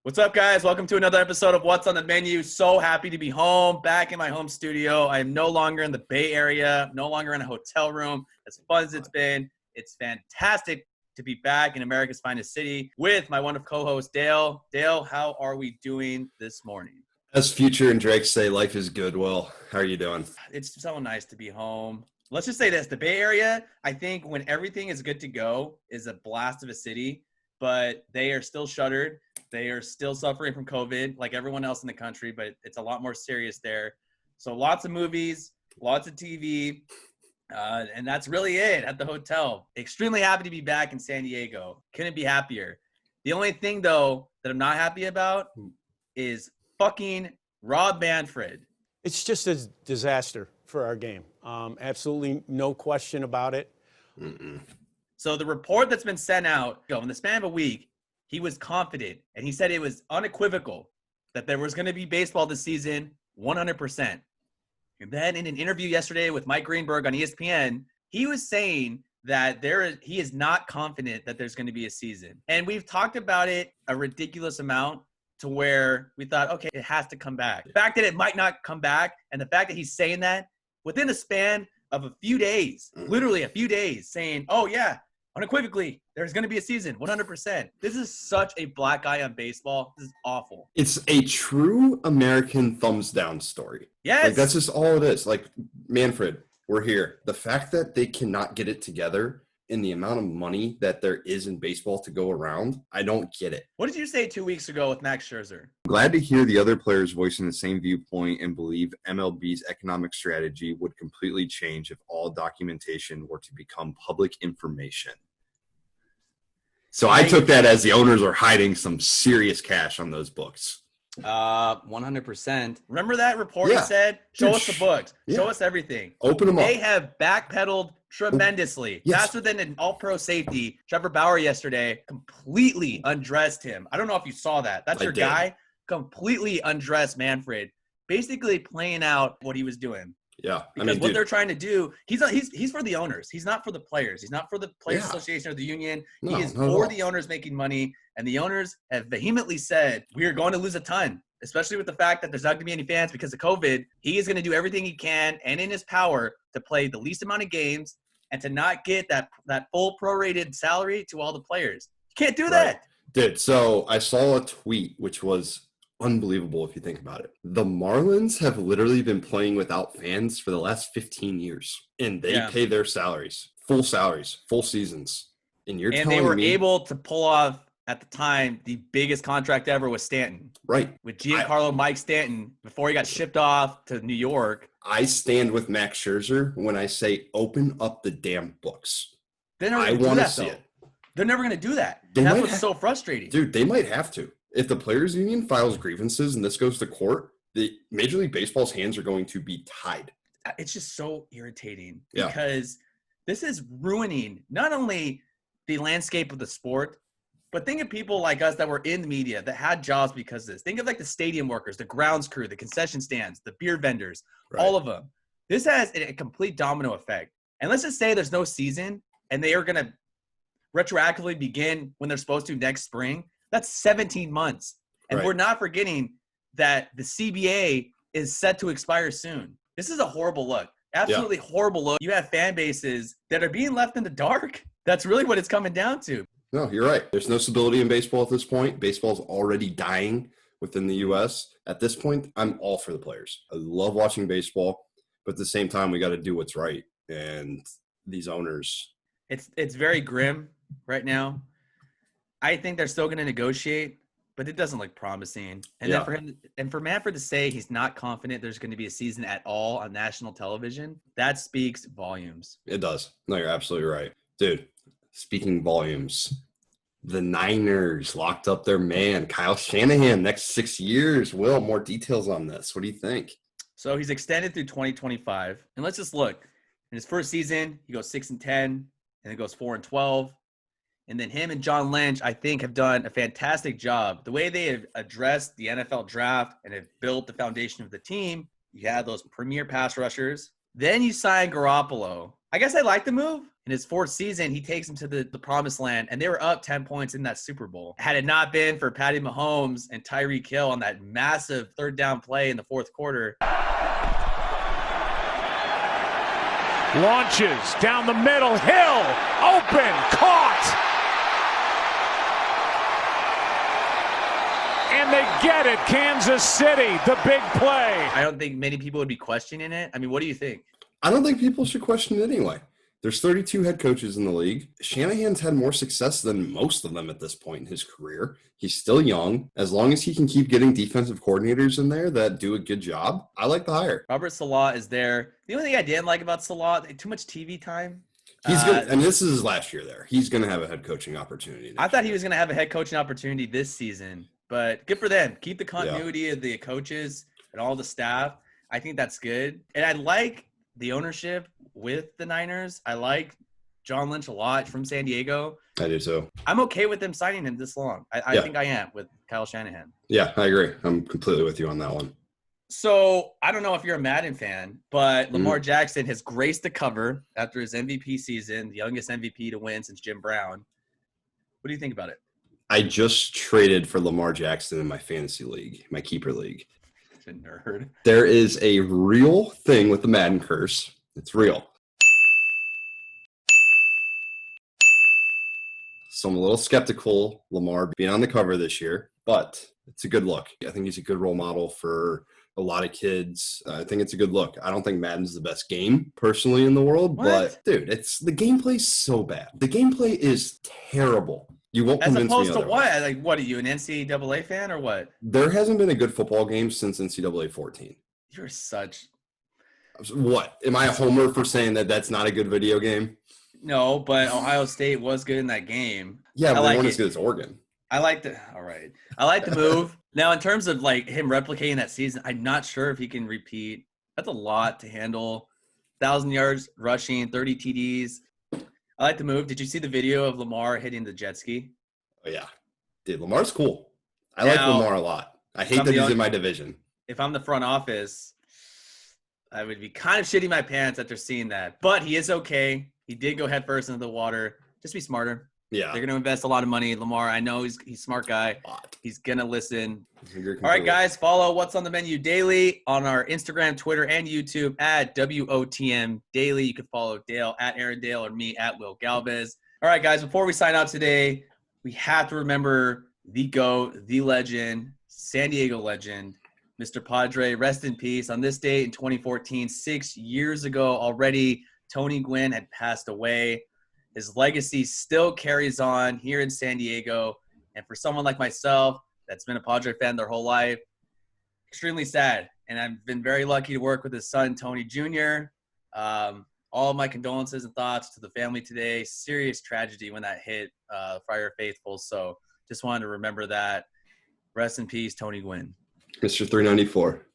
What's up, guys? Welcome to another episode of What's on the Menu. So happy to be home, back in my home studio. I am no longer in the Bay Area, no longer in a hotel room. As fun as it's been, it's fantastic to be back in America's finest city with my wonderful co-host, Dale. Dale, how are we doing this morning? As Future and Drake say, life is good. Will, how are you doing? It's so nice to be home. Let's just say this. The Bay Area, I think when everything is good to go, is a blast of a city, but they are still shuttered. They are still suffering from COVID like everyone else in the country, but it's a lot more serious there. So lots of movies, lots of TV, and that's really it at the hotel. Extremely happy to be back in San Diego. Couldn't be happier. The only thing, though, that I'm not happy about is fucking Rob Manfred. It's just a disaster for our game. Absolutely no question about it. So the report that's been sent out, in the span of a week, he was confident, and he said it was unequivocal that there was going to be baseball this season, 100%. And then in an interview yesterday with Mike Greenberg on ESPN, he was saying that he is not confident that there's going to be a season. And we've talked about it a ridiculous amount to where we thought, okay, it has to come back. The fact that it might not come back, and the fact that he's saying that within a span of a few days, literally a few days, saying, oh, yeah, unequivocally, there's going to be a season, 100%. This is such a black eye on baseball. This is awful. It's a true American thumbs down story. Yes. Like, that's just all it is. Like, Manfred, we're here. The fact that they cannot get it together in the amount of money that there is in baseball to go around, I don't get it. What did you say 2 weeks ago with Max Scherzer? Glad to hear the other players voicing the same viewpoint and believe MLB's economic strategy would completely change if all documentation were to become public information. So I took that as the owners are hiding some serious cash on those books. 100%. Remember that report he said? Show us the books. Show us everything. Open them up. They have backpedaled tremendously. Faster than an all-pro safety. Trevor Bauer yesterday completely undressed him. I don't know if you saw that. That's your guy. Completely undressed Manfred. Basically playing out what he was doing. Yeah. Because what they're trying to do, he's for the owners. He's not for the players. He's not for the Players Association or the union. He is for the owners making money. And the owners have vehemently said, we are going to lose a ton, especially with the fact that there's not going to be any fans because of COVID. He is going to do everything he can and in his power to play the least amount of games and to not get that full prorated salary to all the players. You can't do that. Dude, so I saw a tweet which was unbelievable if you think about it. The Marlins have literally been playing without fans for the last 15 years, and they pay their salaries, full seasons. And they were able to pull off at the time the biggest contract ever with Stanton. Right. With Giancarlo Mike Stanton before he got shipped off to New York. I stand with Max Scherzer when I say open up the damn books. I want to see it. They're never going to do that. That's what's so frustrating. Dude, they might have to. If the Players Union files grievances and this goes to court, the Major League Baseball's hands are going to be tied. It's just so irritating because this is ruining not only the landscape of the sport, but think of people like us that were in the media that had jobs because of this. Think of like the stadium workers, the grounds crew, the concession stands, the beer vendors, all of them. This has a complete domino effect. And let's just say there's no season and they are going to retroactively begin when they're supposed to next spring. That's 17 months. And we're not forgetting that the CBA is set to expire soon. This is a horrible look. Absolutely horrible look. You have fan bases that are being left in the dark. That's really what it's coming down to. No, you're right. There's no stability in baseball at this point. Baseball's already dying within the U.S. At this point, I'm all for the players. I love watching baseball, but at the same time, we got to do what's right. And these owners. It's very grim right now. I think they're still going to negotiate, but it doesn't look promising. And then for Manfred to say he's not confident there's going to be a season at all on national television, that speaks volumes. It does. No, you're absolutely right. Dude, speaking volumes, the Niners locked up their man, Kyle Shanahan, next 6 years. Will, more details on this. What do you think? So he's extended through 2025. And let's just look. In his first season, he goes 6-10, and then goes 4-12. And then him and John Lynch, I think, have done a fantastic job. The way they have addressed the NFL draft and have built the foundation of the team, you have those premier pass rushers. Then you sign Garoppolo. I guess I like the move. In his 4th season, he takes them to the promised land, and they were up 10 points in that Super Bowl. Had it not been for Patty Mahomes and Tyreek Hill on that massive 3rd down play in the 4th quarter. Launches down the middle. Hill, open, caught. And they get it. Kansas City, the big play. I don't think many people would be questioning it. I mean, what do you think? I don't think people should question it anyway. There's 32 head coaches in the league. Shanahan's had more success than most of them at this point in his career. He's still young. As long as he can keep getting defensive coordinators in there that do a good job, I like the hire. Robert Saleh is there. The only thing I didn't like about Saleh, too much TV time. He's good, and this is his last year there. He's going to have a head coaching opportunity. I thought he was going to have a head coaching opportunity this season, but good for them. Keep the continuity of the coaches and all the staff. I think that's good. And I like the ownership with the Niners. I like John Lynch a lot from San Diego. I do too. I'm okay with them signing him this long. I think I am with Kyle Shanahan. Yeah, I agree. I'm completely with you on that one. So I don't know if you're a Madden fan, but Lamar Jackson has graced the cover after his MVP season, the youngest MVP to win since Jim Brown. What do you think about it? I just traded for Lamar Jackson in my fantasy league, my keeper league. A nerd. There is a real thing with the Madden curse. It's real. So I'm a little skeptical Lamar being on the cover this year, but it's a good look. I think he's a good role model for a lot of kids. I think it's a good look. I don't think Madden's the best game personally in the world, but dude, it's the gameplay's so bad. The gameplay is terrible. You won't convince me otherwise. As opposed to what? otherwise. Like, what are you, an NCAA fan or what? There hasn't been a good football game since NCAA 14. You're such. What? Am I a homer for saying that that's not a good video game? No, but Ohio State was good in that game. Yeah, but they like weren't it. as good as Oregon. I like the. All right. I like the move. Now, in terms of like him replicating that season, I'm not sure if he can repeat. That's a lot to handle. 1,000 yards rushing, 30 TDs. I like the move. Did you see the video of Lamar hitting the jet ski? Oh, yeah. Dude, Lamar's cool. I like Lamar a lot. I hate that he's in my division. If I'm the front office, I would be kind of shitting my pants after seeing that. But he is okay. He did go headfirst into the water. Just be smarter. Yeah. They're going to invest a lot of money in Lamar. I know he's a smart guy. He's going to listen. All right, guys, follow What's on the Menu Daily on our Instagram, Twitter, and YouTube at WOTM Daily. You can follow Dale at Aaron Dale or me at Will Galvez. All right, guys, before we sign out today, we have to remember the GOAT, the legend, San Diego legend, Mr. Padre. Rest in peace. On this date in 2014, 6 years ago already, Tony Gwynn had passed away. His legacy still carries on here in San Diego. And for someone like myself that's been a Padre fan their whole life, extremely sad. And I've been very lucky to work with his son, Tony Jr. All of my condolences and thoughts to the family today. Serious tragedy when that hit Friar Faithful. So just wanted to remember that. Rest in peace, Tony Gwynn. Mr. 394.